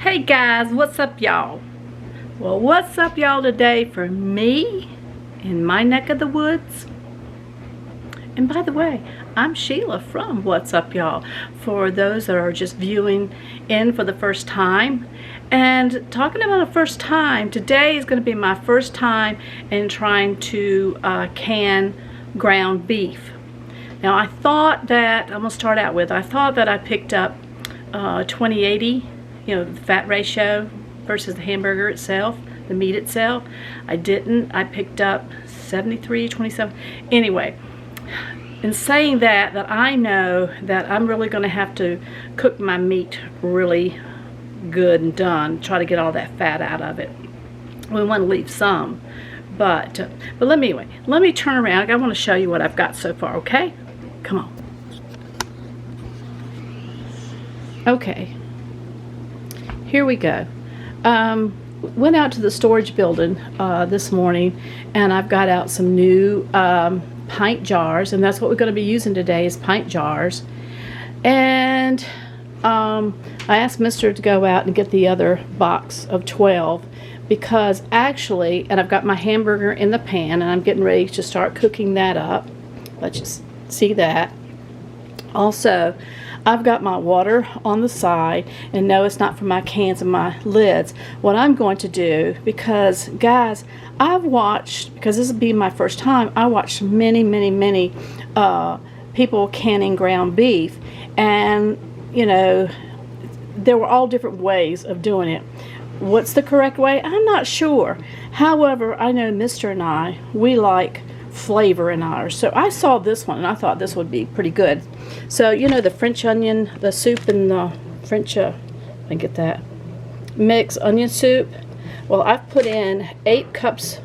Hey guys, what's up y'all? Well, what's up y'all today for me in my neck of the woods? And by the way, I'm Sheila from What's Up Y'all, for those that are just viewing in for the first time. And talking about a first time, today is going to be my first time in trying to can ground beef. Now I thought that, I'm going to start out with, I thought that I picked up 20/80, you know, the fat ratio versus the hamburger itself, the meat itself. I didn't. I picked up 73/27. Anyway, in saying that I know that I'm really going to have to cook my meat really good and done, try to get all that fat out of it. We want to leave some, but let me turn around. I want to show you what I've got so far. Okay, come on. Okay, here we go. Went out to the storage building this morning, and I've got out some new pint jars, and that's what we're going to be using today, is pint jars. And I asked Mr. to go out and get the other box of 12, because actually, and I've got my hamburger in the pan, and I'm getting ready to start cooking that up. Let's just see that. Also, I've got my water on the side, and no, it's not for my cans and my lids. What I'm going to do, because guys, I've watched, because this will be my first time, I watched many people canning ground beef, and you know, there were all different ways of doing it. What's the correct way? I'm not sure. However, I know Mr. and I, we like flavor in ours. So I saw this one and I thought this would be pretty good. So you know, the French onion, the soup, and the French, I get that, mixed onion soup. Well, I've put in 8 cups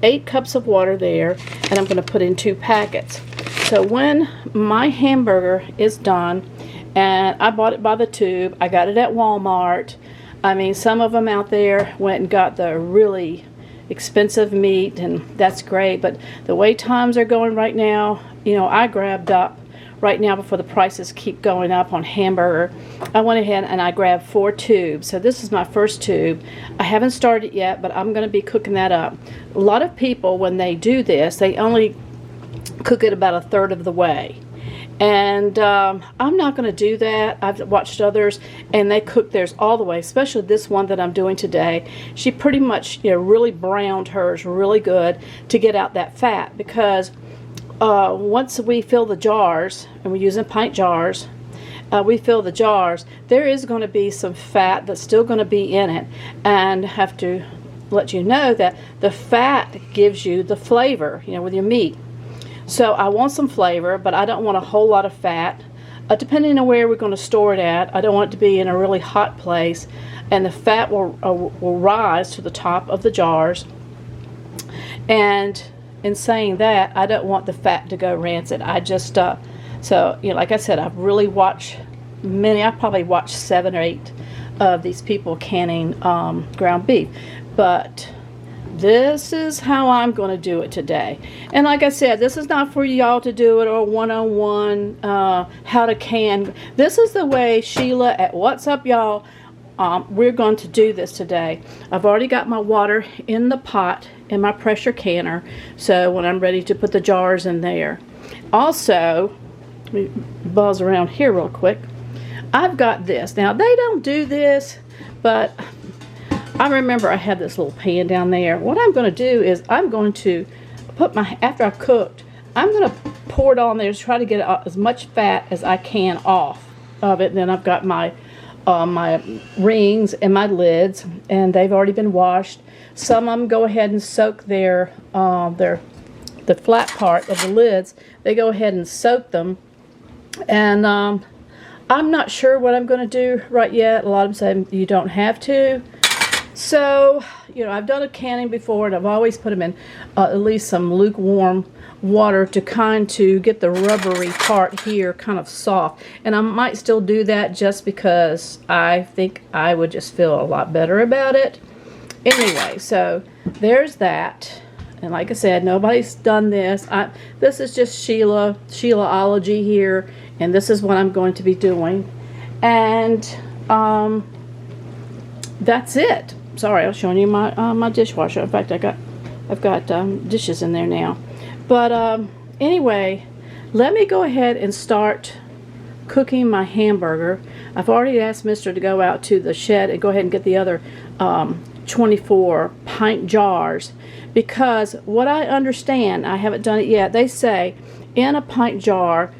of water there, and I'm going to put in 2 packets. So when my hamburger is done, and I bought it by the tube, I got it at Walmart. I mean, some of them out there went and got the really expensive meat, and that's great, but the way times are going right now, you know, I grabbed up right now, before the prices keep going up on hamburger, I went ahead and I grabbed 4 tubes. So this is my first tube. I haven't started yet, but I'm going to be cooking that up. A lot of people, when they do this, they only cook it about 1/3 of the way. And I'm not going to do that. I've watched others, and they cook theirs all the way, especially this one that I'm doing today. She pretty much, you know, really browned hers really good to get out that fat, because once we fill the jars, and we're using pint jars, we fill the jars, there is going to be some fat that's still going to be in it, and have to let you know that the fat gives you the flavor, you know, with your meat. So I want some flavor, but I don't want a whole lot of fat. Depending on where we're going to store it at, I don't want it to be in a really hot place, and the fat will rise to the top of the jars. And in saying that, I don't want the fat to go rancid. I just, so, you know, like I said, I've really watched many, I've probably watched 7 or 8 of these people canning ground beef. But this is how I'm going to do it today. And like I said, this is not for y'all to do it or one-on-one how to can. This is the way Sheila at What's Up Y'all, we're going to do this today. I've already got my water in the pot in my pressure canner, so when I'm ready to put the jars in there. Also, let me buzz around here real quick. I've got this. Now, they don't do this, but I remember I had this little pan down there. What I'm going to do is I'm going to put my, after I've cooked, I'm going to pour it on there to try to get as much fat as I can off of it. And then I've got my my rings and my lids, and they've already been washed. Some of them go ahead and soak the flat part of the lids. They go ahead and soak them. And I'm not sure what I'm going to do right yet. A lot of them say you don't have to. So, you know, I've done a canning before, and I've always put them in at least some lukewarm water to get the rubbery part here kind of soft. And I might still do that just because I think I would just feel a lot better about it. Anyway, so there's that. And like I said, nobody's done this. This is just Sheilaology here, and this is what I'm going to be doing. And that's it. Sorry, I was showing you my my dishwasher. In fact, I've got dishes in there now. But anyway, let me go ahead and start cooking my hamburger. I've already asked Mister to go out to the shed and go ahead and get the other 24 pint jars, because what I understand, I haven't done it yet, they say in a pint jar,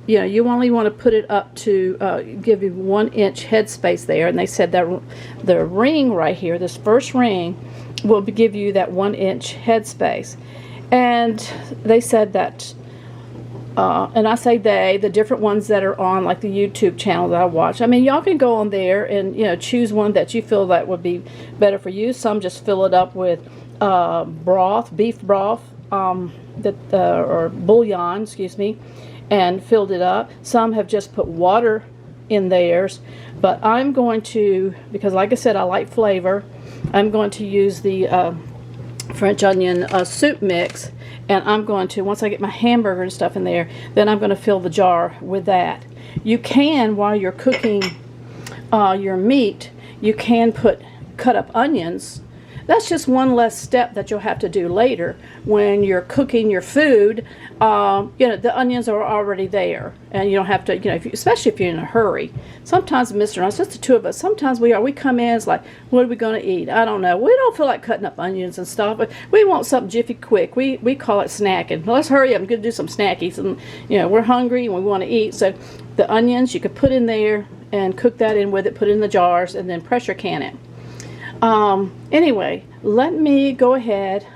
you know, you only want to put it up to give you 1 inch headspace there, and they said that the ring right here, this first ring, will give you that 1 inch headspace. And they said that, and I say they, the different ones that are on, like the YouTube channel that I watch. I mean, y'all can go on there and, you know, choose one that you feel that would be better for you. Some just fill it up with broth, beef broth, or bouillon, excuse me, and filled it up. Some have just put water in theirs, but I'm going to, because like I said, I like flavor, I'm going to use the French onion soup mix, and I'm going to, once I get my hamburger and stuff in there, then I'm going to fill the jar with that. You can, while you're cooking your meat, you can cut up onions. That's just one less step that you'll have to do later when you're cooking your food. You know, the onions are already there, and you don't have to, you know, especially if you're in a hurry. Sometimes, Mr. and I, it's just the two of us, sometimes we come in, it's like, what are we going to eat? I don't know. We don't feel like cutting up onions and stuff, but we want something jiffy quick. We call it snacking. Let's hurry up and go do some snackies, and, you know, we're hungry and we want to eat. So the onions you could put in there and cook that in with it, put it in the jars, and then pressure can it. Anyway, let me go ahead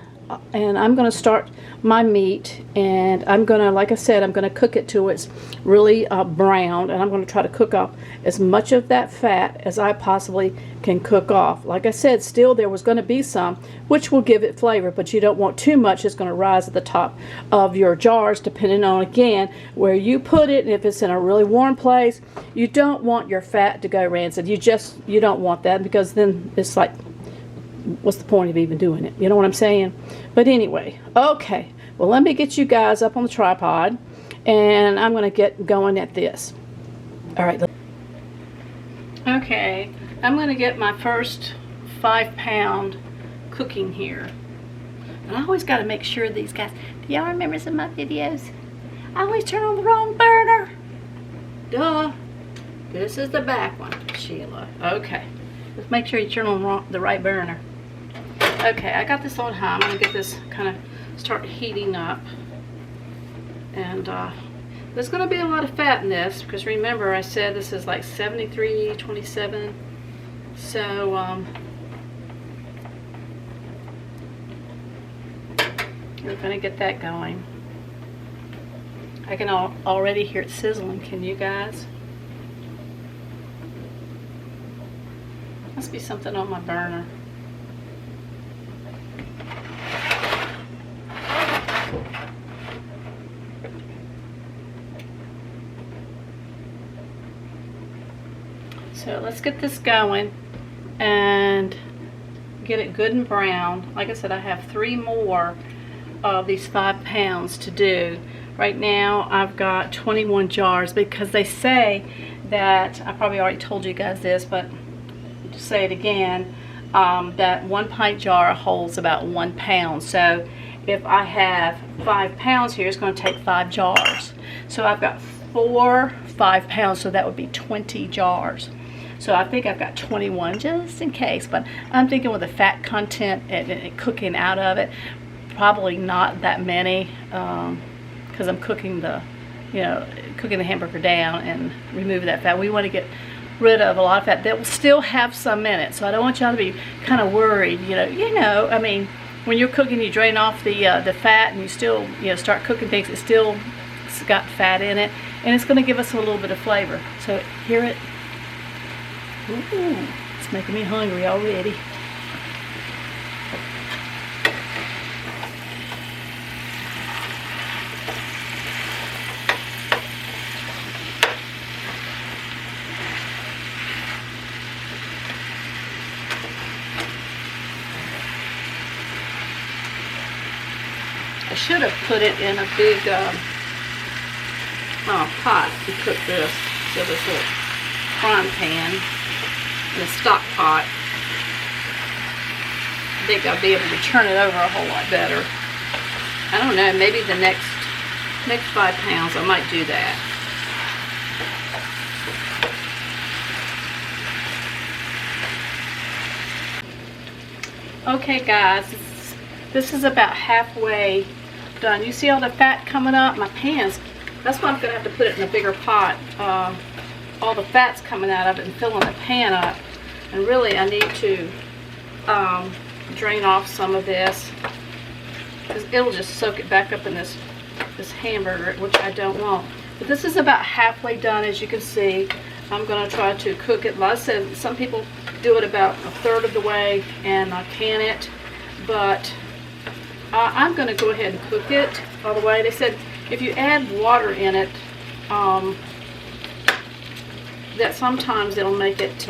and I'm going to start my meat, and I'm going to, like I said, I'm going to cook it till it's really browned, and I'm going to try to cook off as much of that fat as I possibly can cook off. Like I said, still there was going to be some, which will give it flavor, but you don't want too much. It's going to rise at the top of your jars, depending on, again, where you put it. And if it's in a really warm place, you don't want your fat to go rancid. You don't want that, because then it's like, what's the point of even doing it? You know what I'm saying? But anyway, okay. Well, let me get you guys up on the tripod, and I'm going to get going at this. All right. Okay. I'm going to get my first 5-pound cooking here. And I always got to make sure these guys, do y'all remember some of my videos? I always turn on the wrong burner. Duh. This is the back one, Sheila. Okay. Just make sure you turn on the right burner. Okay, I got this on high. I'm going to get this kind of start heating up. And there's going to be a lot of fat in this, because remember I said this is like 73-27. So we're going to get that going. I can already hear it sizzling. Can you guys? Must be something on my burner. So let's get this going and get it good and brown. Like I said, I have 3 more of these 5 pounds to do. Right now I've got 21 jars, because they say that, I probably already told you guys this, but to say it again, that 1 pint jar holds about 1 pound. So if I have 5 pounds here, it's going to take 5 jars. So I've got 4 5 pounds, so that would be 20 jars. So I think I've got 21 just in case, but I'm thinking with the fat content and cooking out of it, probably not that many, because I'm cooking the hamburger down and removing that fat. We want to get rid of a lot of fat that will still have some in it, so I don't want y'all to be kind of worried. You know, I mean, when you're cooking, you drain off the fat, and you still start cooking things. It's got fat in it, and it's going to give us a little bit of flavor. So hear it. Ooh, it's making me hungry already. I should have put it in a big pot to cook this. So this little frying pan. in a stock pot, I think I'll be able to turn it over a whole lot better. I don't know, maybe the next 5 pounds I might do that. Okay guys, this is about halfway done. You see all the fat coming up? My pan's, that's why I'm going to have to put it in a bigger pot. All the fat's coming out of it and filling the pan up. And really I need to drain off some of this, because it'll just soak it back up in this hamburger, which I don't want. But this is about halfway done, as you can see. I'm going to try to cook it. Like I said, some people do it about a third of the way and can it, but I'm going to go ahead and cook it all the way. They said if you add water in it, that sometimes it'll make it,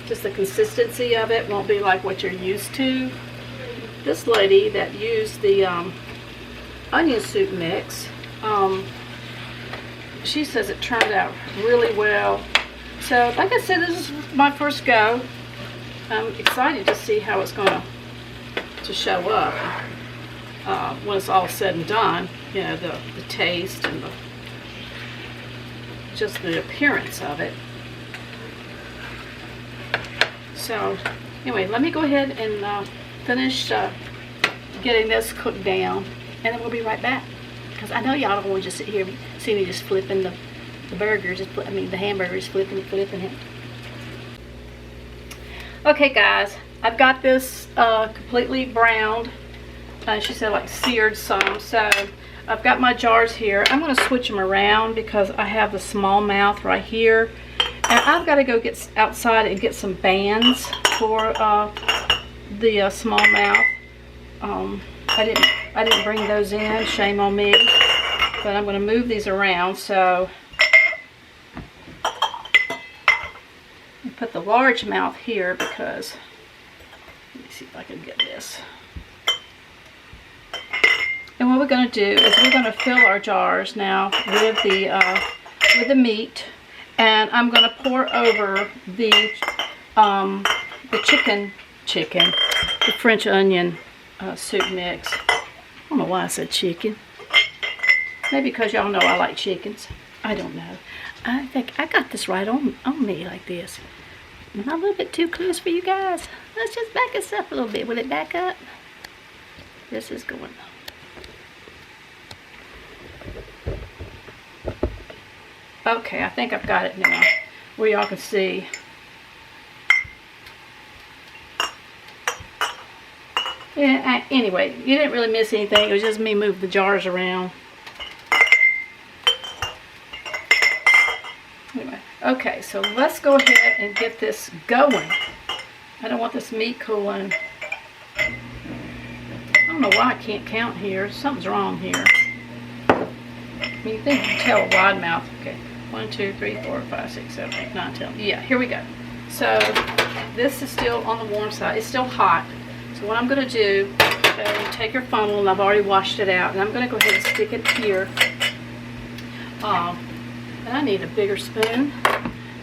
just the consistency of it won't be like what you're used to. This lady that used the onion soup mix, she says it turned out really well. So like I said, this is my first go. I'm excited to see how it's going to show up when it's all said and done. You know, the taste and just the appearance of it. So anyway, let me go ahead and finish getting this cooked down, and then we'll be right back. Because I know y'all don't want to just sit here and see me just flipping the burger, the hamburgers, flipping it. Okay guys, I've got this completely browned. She said like seared some. So I've got my jars here. I'm going to switch them around because I have the small mouth right here. And I've got to go get outside and get some bands for the small mouth. I didn't bring those in, shame on me. But I'm going to move these around. So I put the large mouth here because, let me see if I can get this. And what we're going to do is we're going to fill our jars now with the meat, and I'm going to pour over the chicken, the French onion soup mix. I don't know why I said chicken. Maybe because y'all know I like chickens. I don't know. I think I got this right on me like this. Am I a little bit too close for you guys? Let's just back this up a little bit. Will it back up? This is going. Okay, I think I've got it now where y'all can see. Yeah, anyway, you didn't really miss anything. It was just me move the jars around. Anyway, okay, so let's go ahead and get this going. I don't want this meat cooling. I don't know why I can't count here. Something's wrong here. I mean, you think you can tell a wide mouth. Okay, 1, 2, 3, 4, 5, 6, 7, 8, 9, 10. Yeah, here we go. So this is still on the warm side. It's still hot. So what I'm going to do, take your funnel, and I've already washed it out, and I'm going to go ahead and stick it here. And I need a bigger spoon.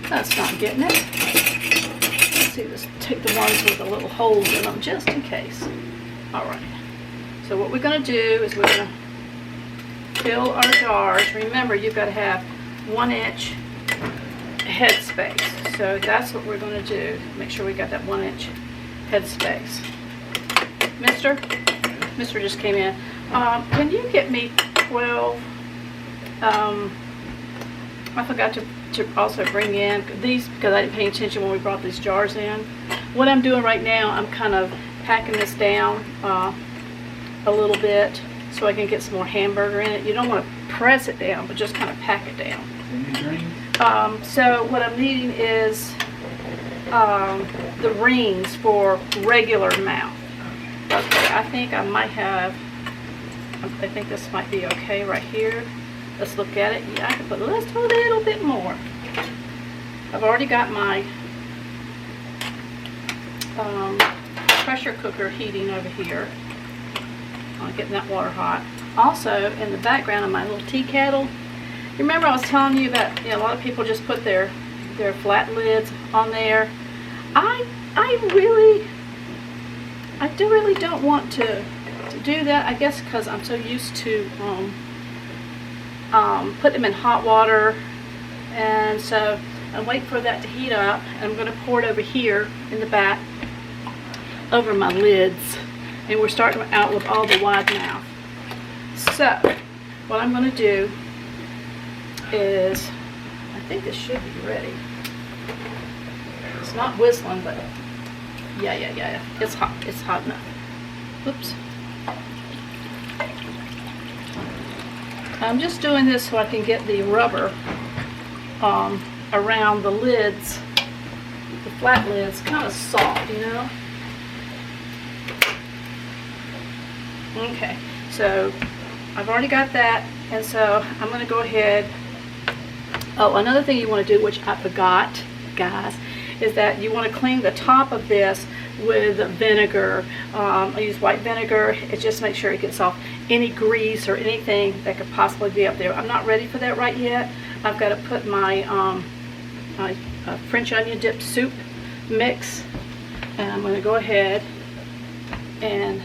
That's not getting it. Let's see, let's take the ones with the little holes in them just in case. Alright. So what we're going to do is we're going to fill our jars. Remember, you've got to have 1 inch head space. So that's what we're going to do. Make sure we got that 1 inch head space. Mister just came in. Can you get me 12? I forgot to also bring in these because I didn't pay attention when we brought these jars in. What I'm doing right now, I'm kind of packing this down a little bit so I can get some more hamburger in it. You don't want to press it down, but just kind of pack it down. So what I'm needing is the rings for regular mouth. Okay, I think I might have, I think this might be okay right here. Let's look at it. Yeah, I can put just a little bit more. I've already got my pressure cooker heating over here. I'm getting that water hot. Also, in the background of my little tea kettle, remember I was telling you that a lot of people just put their flat lids on there. I do really don't want to do that. I guess because I'm so used to put them in hot water, and so I'm waiting for that to heat up. And I'm going to pour it over here in the back over my lids, and we're starting out with all the wide mouth. So what I'm going to do is, I think this should be ready. It's not whistling, but yeah. It's hot. It's hot enough. Oops. I'm just doing this so I can get the rubber around the lids, the flat lids, kind of soft, you know. Okay, so I've already got that, and so I'm going to go ahead. Oh, another thing you want to do, which I forgot, guys, is that you want to clean the top of this with vinegar. I use white vinegar. It just makes sure it gets off any grease or anything that could possibly be up there. I'm not ready for that right yet. I've got to put my French onion dip soup mix, and I'm going to go ahead and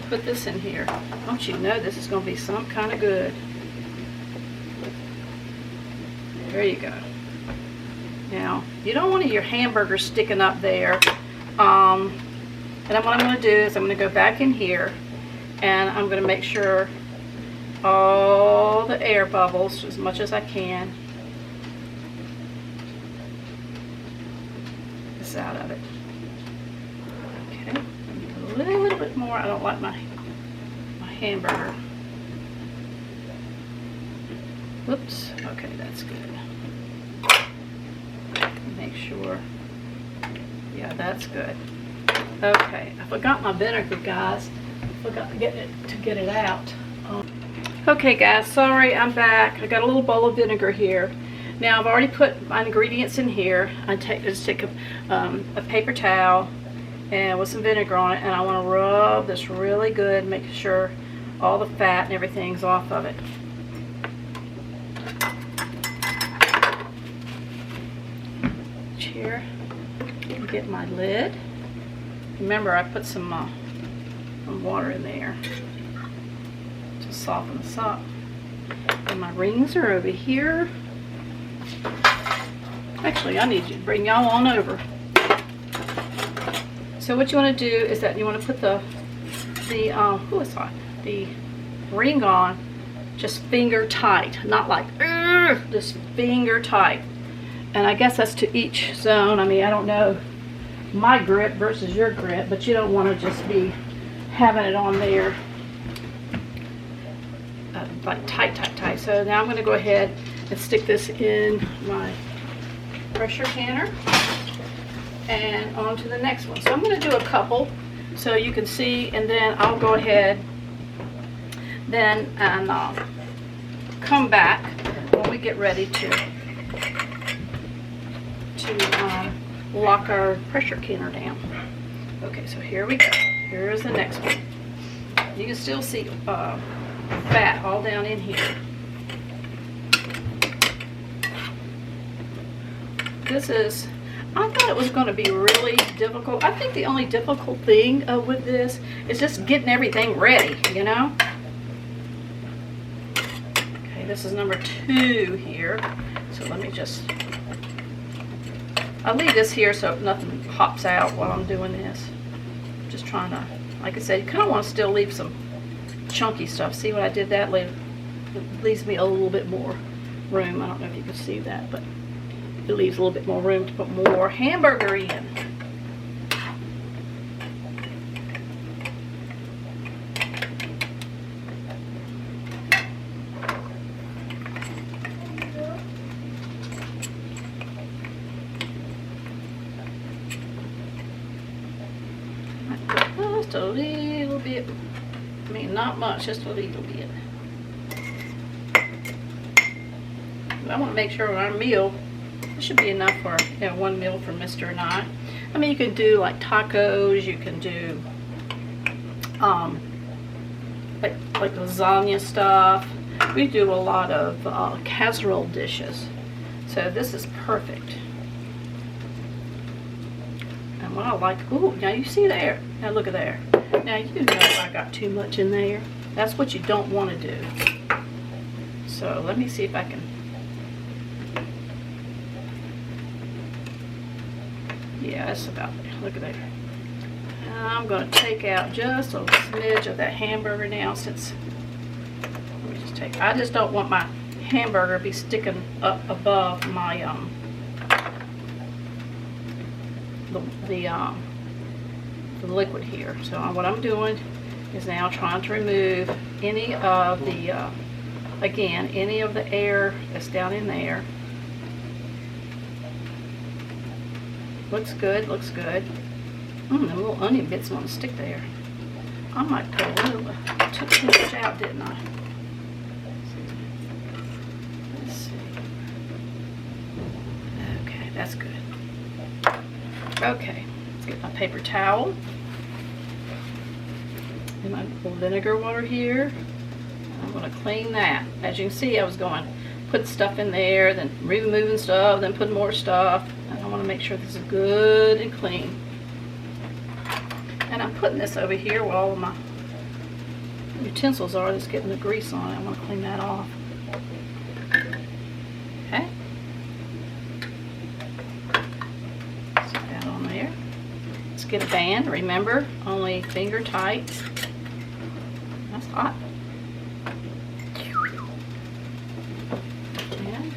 put this in here. Don't you know this is going to be some kind of good. There you go. Now, you don't want your hamburger sticking up there. And then what I'm going to do is I'm going to go back in here, and I'm going to make sure all the air bubbles as much as I can. This out of it. Okay, a little bit more. I don't like my hamburger. Whoops. Okay, that's good. Make sure. Yeah, that's good. Okay, I forgot my vinegar, guys. Forgot to get it out. Okay, guys, sorry, I'm back. I got a little bowl of vinegar here. Now I've already put my ingredients in here. I just take a paper towel and with some vinegar on it, and I want to rub this really good, making sure all the fat and everything's off of it. Here, get my lid. Remember, I put some water in there to soften this up. And my rings are over here. Actually, I need you to bring y'all on over. So what you want to do is that you want to put the ring on just finger tight, not like just finger tight. And I guess that's to each zone. I mean, I don't know my grip versus your grip, but you don't want to just be having it on there like tight. So now I'm going to go ahead and stick this in my pressure canner and on to the next one. So I'm going to do a couple so you can see, and then I'll go ahead then and come back when we get ready to lock our pressure canner down. Okay, so here we go. Here's the next one. You can still see fat all down in here. This is, I thought it was going to be really difficult. I think the only difficult thing with this is just getting everything ready, you know? Okay, this is number 2 here. So let me just, I'll leave this here so nothing pops out while I'm doing this. Just trying to, like I said, you kind of want to still leave some chunky stuff. See what I did that? It leaves me a little bit more room. I don't know if you can see that, but it leaves a little bit more room to put more hamburger in. Just a little bit. I mean, not much, just a little bit. I want to make sure our meal, it should be enough for, you know, one meal for Mr. and I. I mean, you can do like tacos, you can do like lasagna stuff. We do a lot of casserole dishes. So this is perfect. what I like. Ooh, now you see there. Now look at there. Now you know I got too much in there. That's what you don't want to do. So let me see if I can. Yeah, that's about there. Look at there. I'm going to take out just a smidge of that hamburger now, since let me just take. I just don't want my hamburger to be sticking up above my the liquid here. So what I'm doing is now trying to remove any of the again, any of the air that's down in there. Looks good, looks good. The little onion bits want to stick there. I might put a little, took too much out, didn't I? Let's see. Okay, that's good. Okay, let's get my paper towel. And my little vinegar water here. I'm going to clean that. As you can see, I was going to put stuff in there, then removing stuff, then put more stuff. And I want to make sure this is good and clean. And I'm putting this over here where all of my utensils are that's getting the grease on it. I want to clean that off. Okay. Set that on there. Let's get a band. Remember, only finger tight. That's hot. And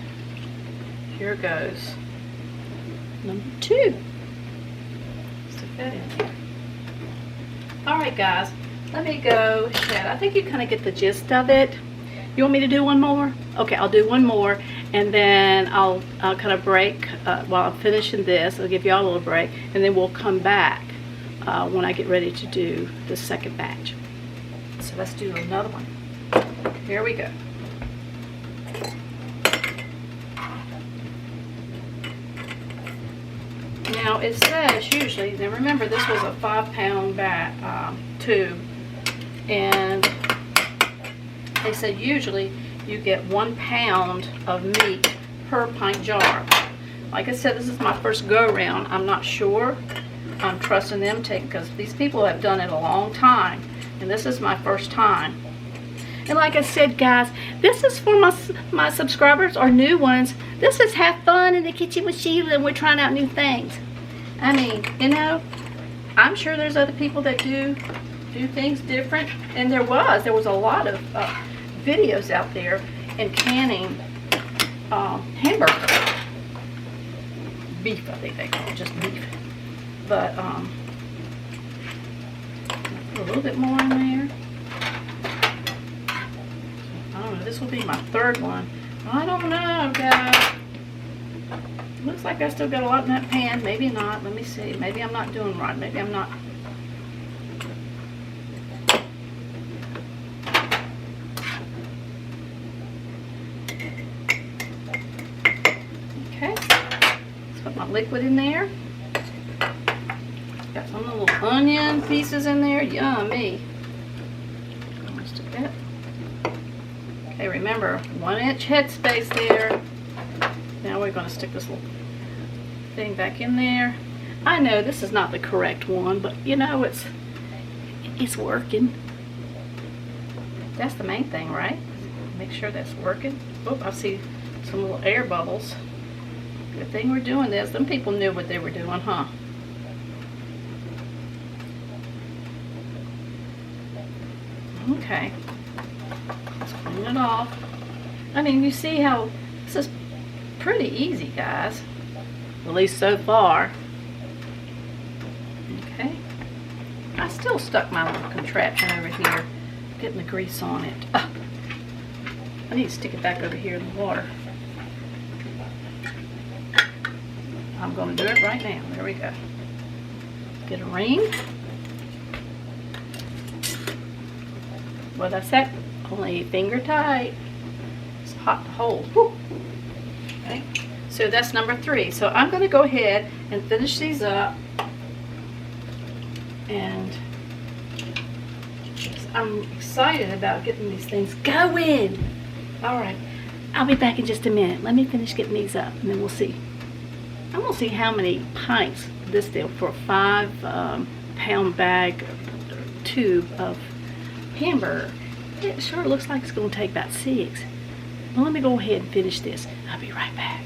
here goes number 2. Stick that in there. Alright guys, let me go ahead. I think you kind of get the gist of it. You want me to do one more? Okay, I'll do one more, and then I'll kind of break while I'm finishing this. I'll give y'all a little break, and then we'll come back when I get ready to do the second batch. So let's do another one. Here we go. Now it says usually, now remember this was a 5-pound tube, and they said usually you get 1 pound of meat per pint jar. Like I said, this is my first go around. I'm not sure. I'm trusting them because these people have done it a long time, and this is my first time. And like I said, guys, this is for my subscribers or new ones. This is have fun in the kitchen with Sheila, and we're trying out new things. I mean, you know, I'm sure there's other people that do things different, and there was a lot of videos out there in canning hamburger beef. I think they call it just beef. But put a little bit more in there. I don't know. This will be my 3rd one. I don't know, guys. Looks like I still got a lot in that pan. Maybe not. Let me see. Maybe I'm not doing right. Maybe I'm not. Okay. Let's put my liquid in there. Got some little onion pieces in there. Yummy. Let's stick that. Okay, remember, 1-inch headspace there. Now we're going to stick this little thing back in there. I know this is not the correct one, but you know, it's working. That's the main thing, right? Make sure that's working. Oh, I see some little air bubbles. Good thing we're doing this. Them people knew what they were doing, huh? Okay. Let's clean it off. I mean, you see how this is pretty easy, guys, at least so far. Okay, I still stuck my little contraption over here, getting the grease on it. I need to stick it back over here in the water. I'm going to do it right now. There we go. Get a ring. Well, that's that. Only finger tight. It's hot to hold. Whew. Okay, so that's number 3. So I'm going to go ahead and finish these up, and I'm excited about getting these things going. All right, I'll be back in just a minute. Let me finish getting these up, and then we'll see. I'm going to see how many pints this deal for a 5-pound bag tube of hamburger. It sure looks like it's going to take about 6. Well, let me go ahead and finish this. I'll be right back.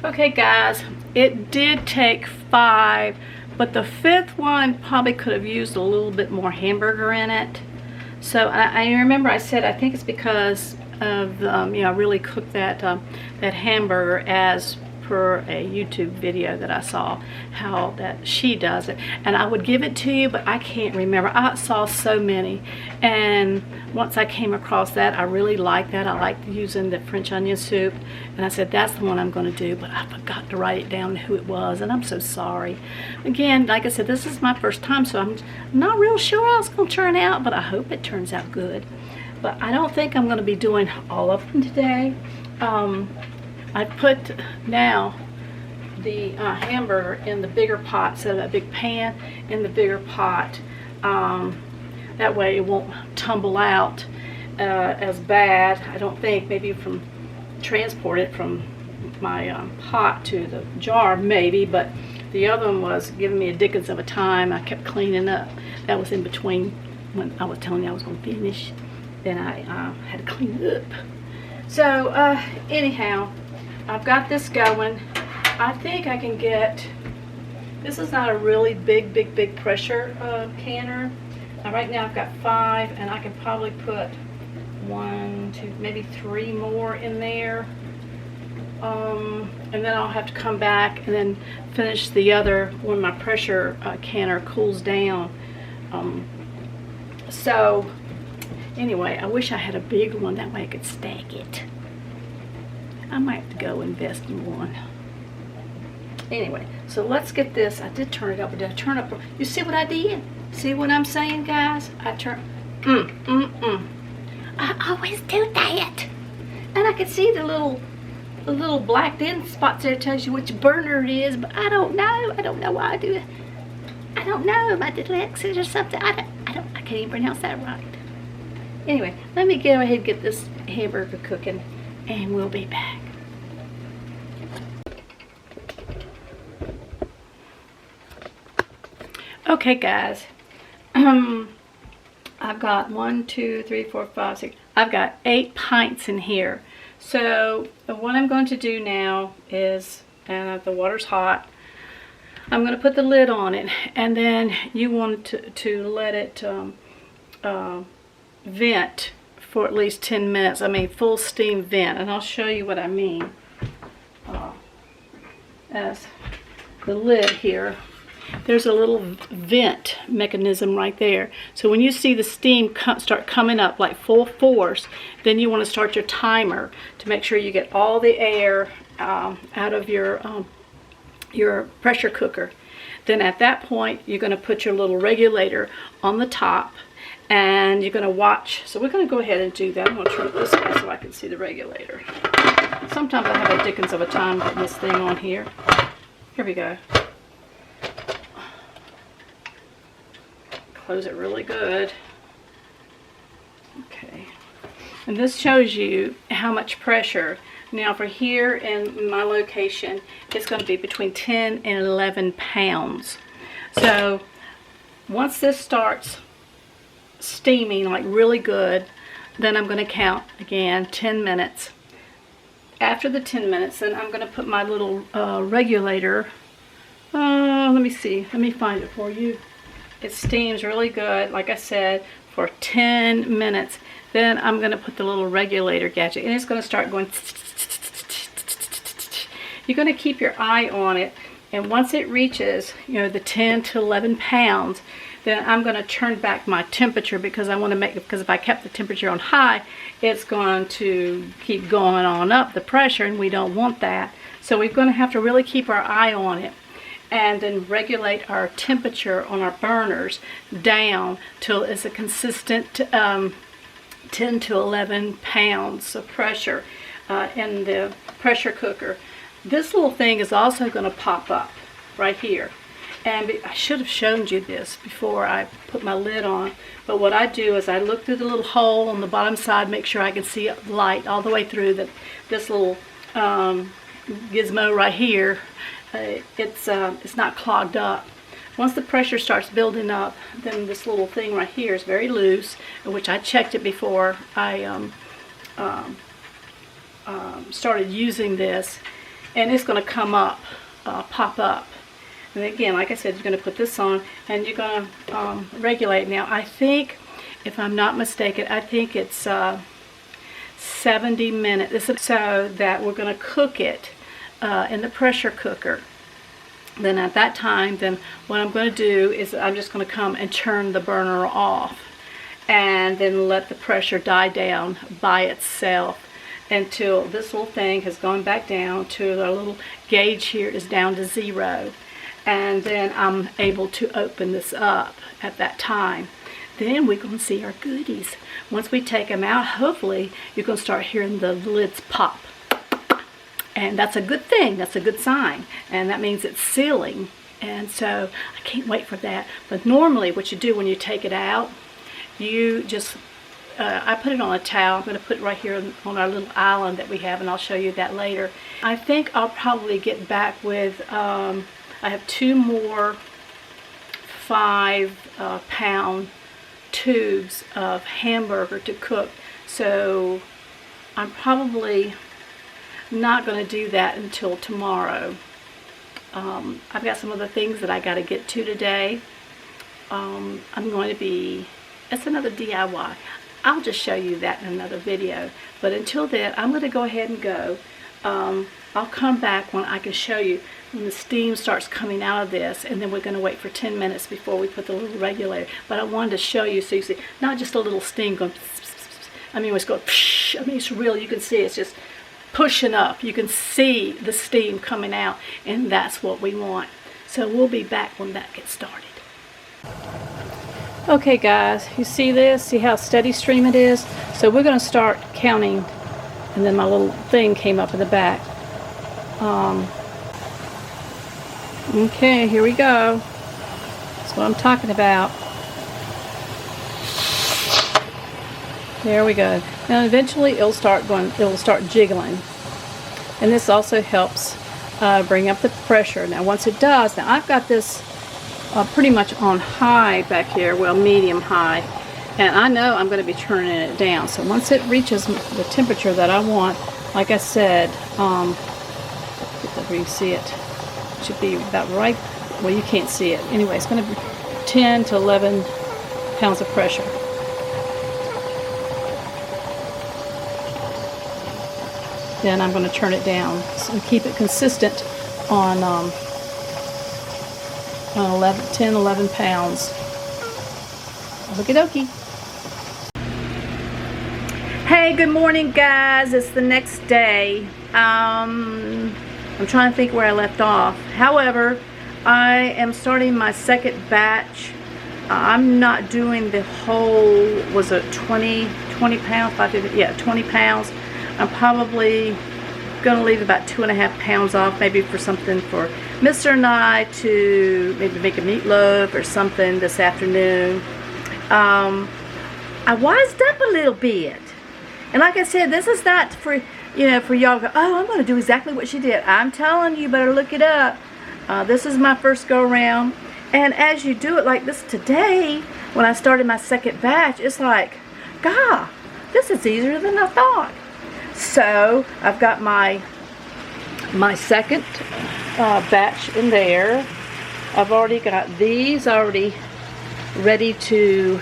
Okay guys, it did take 5, but the 5th one probably could have used a little bit more hamburger in it. So I remember I said I think it's because of I really cooked that that hamburger as per a YouTube video that I saw how that she does it, and I would give it to you, but I can't remember. I saw so many, and once I came across that, I really liked that. I liked using the French onion soup, and I said that's the one I'm going to do, but I forgot to write it down who it was, and I'm so sorry. Again, like I said, this is my first time, so I'm not real sure how it's going to turn out, but I hope it turns out good. But I don't think I'm going to be doing all of them today. I put now the hamburger in the bigger pot, instead of that big pan, in the bigger pot. That way it won't tumble out as bad, I don't think. Maybe from transport it from my pot to the jar, maybe, but the other one was giving me a dickens of a time. I kept cleaning up. That was in between when I was telling you I was going to finish. Then I had to clean it up. So anyhow, I've got this going. I think I can get, this is not a really big pressure canner. Right now I've got 5, and I can probably put 1, 2, maybe 3 more in there. And then I'll have to come back and then finish the other when my pressure canner cools down. So anyway, I wish I had a big one, that way I could stack it. I might have to go invest in one. Anyway, so let's get this. I did turn it up, but did I turn up? You see what I did? See what I'm saying, guys? I turn. I always do that. And I can see the little blacked in spots there. It tells you which burner it is, but I don't know. I don't know why I do it. I don't know. My dyslexia or something. I can't even pronounce that right. Anyway, let me go ahead and get this hamburger cooking, and we'll be back. Okay guys, I've got 1, 2, 3, 4, 5, 6, I've got 8 pints in here. So what I'm going to do now is, and the water's hot, I'm going to put the lid on it, and then you want to let it vent for at least 10 minutes. I mean full steam vent, and I'll show you what I mean. As the lid here, there's a little vent mechanism right there. So when you see the steam start coming up like full force, then you want to start your timer to make sure you get all the air out of your pressure cooker. Then at that point, you're going to put your little regulator on the top, and you're going to watch. So we're going to go ahead and do that. I'm going to turn it this way so I can see the regulator. Sometimes I have a dickens of a time putting this thing on here. Here we go. Close it really good. Okay. And this shows you how much pressure. Now for here in my location, it's going to be between 10 and 11 pounds. So once this starts steaming like really good, then I'm going to count again 10 minutes. After the 10 minutes, then I'm going to put my little regulator. Let me see. Let me find it for you. It steams really good, like I said, for 10 minutes. Then I'm going to put the little regulator gadget, and it's going to start going. You're going to keep your eye on it, and once it reaches, the 10 to 11 pounds, then I'm going to turn back my temperature, because I want to make it, because if I kept the temperature on high, it's going to keep going on up the pressure, and we don't want that. So we're going to have to really keep our eye on it, and then regulate our temperature on our burners down till it's a consistent 10 to 11 pounds of pressure in the pressure cooker. This little thing is also going to pop up right here. And I should have shown you this before I put my lid on, but what I do is I look through the little hole on the bottom side, make sure I can see light all the way through this little gizmo right here, it's not clogged up. Once the pressure starts building up, then this little thing right here is very loose, which I checked it before I started using this, and it's going to come up, pop up. And again, like I said, you're going to put this on and you're going to regulate. Now, I think, if I'm not mistaken, I think it's 70 minutes. This is so that we're going to cook it in the pressure cooker. Then at that time, then what I'm going to do is I'm just going to come and turn the burner off and then let the pressure die down by itself until this little thing has gone back down to the little gauge here is down to 0. And then I'm able to open this up at that time. Then we're going to see our goodies. Once we take them out, hopefully you're going to start hearing the lids pop. And that's a good thing. That's a good sign. And that means it's sealing. And so I can't wait for that. But normally what you do when you take it out, you just, I put it on a towel. I'm going to put it right here on our little island that we have, and I'll show you that later. I think I'll probably get back with, I have 2 more 5-pound tubes of hamburger to cook. So I'm probably not going to do that until tomorrow. I've got some other things that I got to get to today. I'm going to be, that's another DIY. I'll just show you that in another video. But until then, I'm going to go ahead and go. I'll come back when I can show you when the steam starts coming out of this, and then we're going to wait for 10 minutes before we put the little regulator. But I wanted to show you so you see, not just a little steam going, I mean, it's going, I mean, it's real. You can see it's just pushing up. You can see the steam coming out, and that's what we want. So we'll be back when that gets started. Okay guys, you see this? See how steady stream it is? So we're going to start counting, and then my little thing came up in the back. Okay, here we go. That's what I'm talking about. There we go. Now eventually it'll start jiggling. And this also helps bring up the pressure. Now once it does, now I've got this pretty much on high back here, well, medium high. And I know I'm going to be turning it down. So once it reaches the temperature that I want, like I said, where you see it, should be about right, well, you can't see it. Anyway, it's going to be 10 to 11 pounds of pressure. Then I'm going to turn it down so keep it consistent on 10, 11 pounds. Okie dokie. Hey, good morning guys. It's the next day. I'm trying to think where I left off. However, I am starting my second batch. I'm not doing the whole, was it 20 pounds? 550, yeah, 20 pounds. I'm probably going to leave about 2.5 pounds off, maybe for something for Mr. and I to maybe make a meatloaf or something this afternoon. I wised up a little bit. And like I said, this is not for, you know, for y'all to go, oh, I'm going to do exactly what she did. I'm telling you, better look it up. This is my first go around. And as you do it like this today, when I started my second batch, it's like, God, this is easier than I thought. So I've got my second batch in there. I've already got these already ready to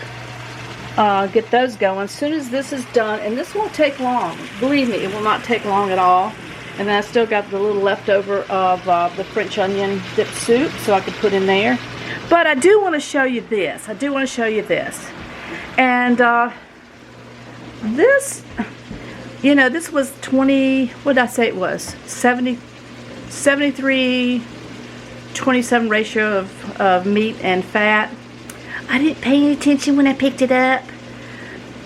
get those going. As soon as this is done, and this won't take long, believe me, it will not take long at all. And then I still got the little leftover of the French onion dip soup, so I could put in there. But I do want to show you this. And this, you know, this was 20, what did I say it was? 73, 27 ratio of meat and fat. I didn't pay any attention when I picked it up.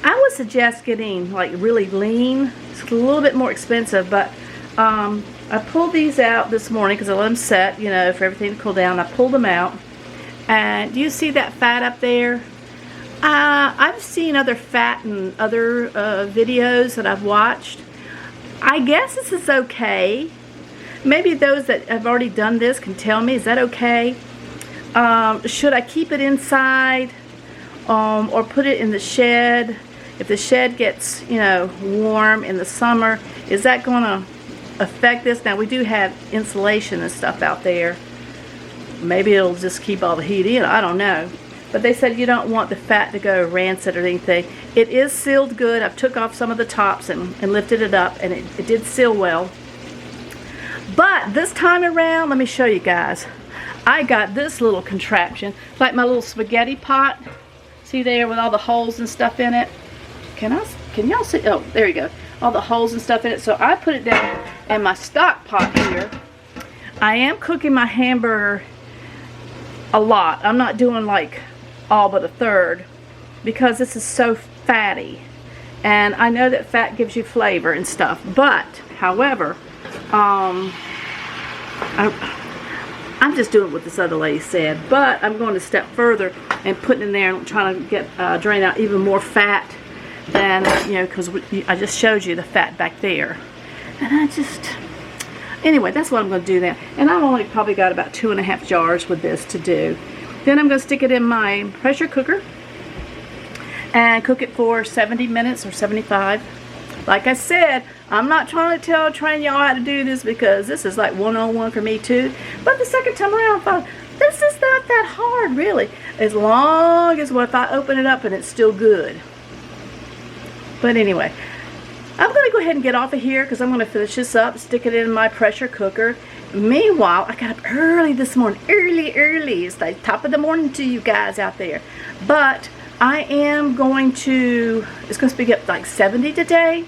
I would suggest getting like really lean. It's a little bit more expensive, but I pulled these out this morning because I let them set, you know, for everything to cool down. I pulled them out. And do you see that fat up there? I've seen other fat and other videos that I've watched. I guess this is okay. maybe those that have already done this can tell me, is that okay? Should I keep it inside or put it in the shed? If the shed gets, you know, warm in the summer, is that going to affect this? Now, we do have insulation and stuff out there. Maybe it'll just keep all the heat in. I don't know. But they said you don't want the fat to go rancid or anything. It is sealed good. I've took off some of the tops and lifted it up, and it did seal well. But this time around, let me show you guys. I got this little contraption, like my little spaghetti pot. See there with all the holes and stuff in it? Can y'all see? Oh, there you go. All the holes and stuff in it. So I put it down in my stock pot here. I am cooking my hamburger a lot. I'm not doing like all but a third because this is so fatty. And I know that fat gives you flavor and stuff. But, however, I'm just doing what this other lady said. But I'm going a step further and putting in there and trying to get drain out even more fat than, you know, because I just showed you the fat back there. And anyway, that's what I'm going to do now. And I've only probably got about 2.5 jars with this to do. Then I'm going to stick it in my pressure cooker and cook it for 70 minutes or 75. Like I said, I'm not trying to train y'all how to do this because this is like one-on-one for me too. But the second time around, I thought, this is not that hard really. As long as if I open it up and it's still good. But anyway, I'm going to go ahead and get off of here because I'm going to finish this up, stick it in my pressure cooker. Meanwhile, I got up early this morning. Early. It's like top of the morning to you guys out there. But I am going to, it's going to be up like 70 today.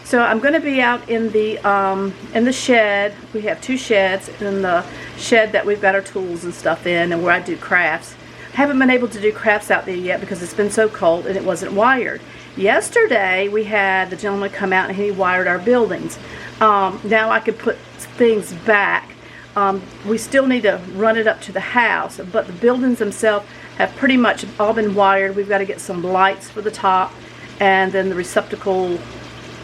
So I'm going to be out in the shed. We have 2 sheds. In the shed that we've got our tools and stuff in and where I do crafts. I haven't been able to do crafts out there yet because it's been so cold and it wasn't wired. Yesterday we had the gentleman come out and he wired our buildings. Now I could put things back. We still need to run it up to the house, but the buildings themselves have pretty much all been wired. We've got to get some lights for the top and then the receptacle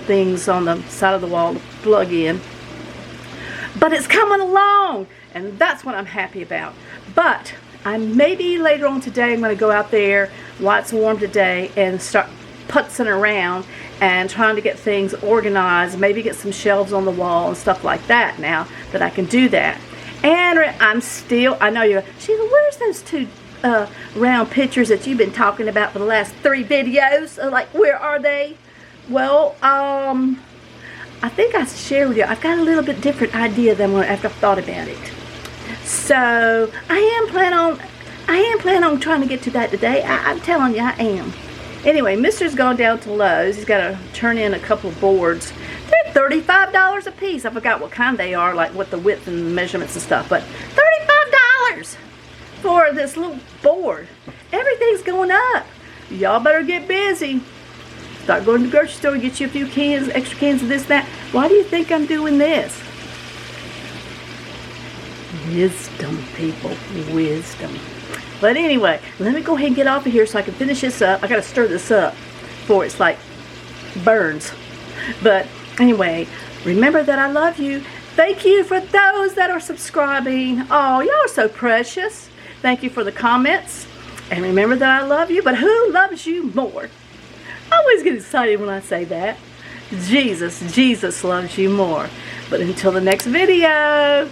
things on the side of the wall to plug in. But it's coming along and that's what I'm happy about. But maybe later on today I'm going to go out there while it's warm today and start putzing around and trying to get things organized, maybe get some shelves on the wall and stuff like that now that I can do that. And I know you're, Sheila, where's those 2 round pictures that you've been talking about for the last 3 videos? Like, where are they? Well, I think I shared with you, I've got a little bit different idea than after I've thought about it. So, I am planning on trying to get to that today. I'm telling you, I am. Anyway, Mister's gone down to Lowe's. He's got to turn in a couple of boards. They're $35 a piece. I forgot what kind they are, like what the width and measurements and stuff. But $35 for this little board. Everything's going up. Y'all better get busy. Start going to the grocery store, get you a few cans, extra cans of this, that. Why do you think I'm doing this? Wisdom, people. Wisdom. But anyway, let me go ahead and get off of here so I can finish this up. I got to stir this up before it's like burns. But anyway, remember that I love you. Thank you for those that are subscribing. Oh, y'all are so precious. Thank you for the comments. And remember that I love you. But who loves you more? I always get excited when I say that. Jesus loves you more. But until the next video.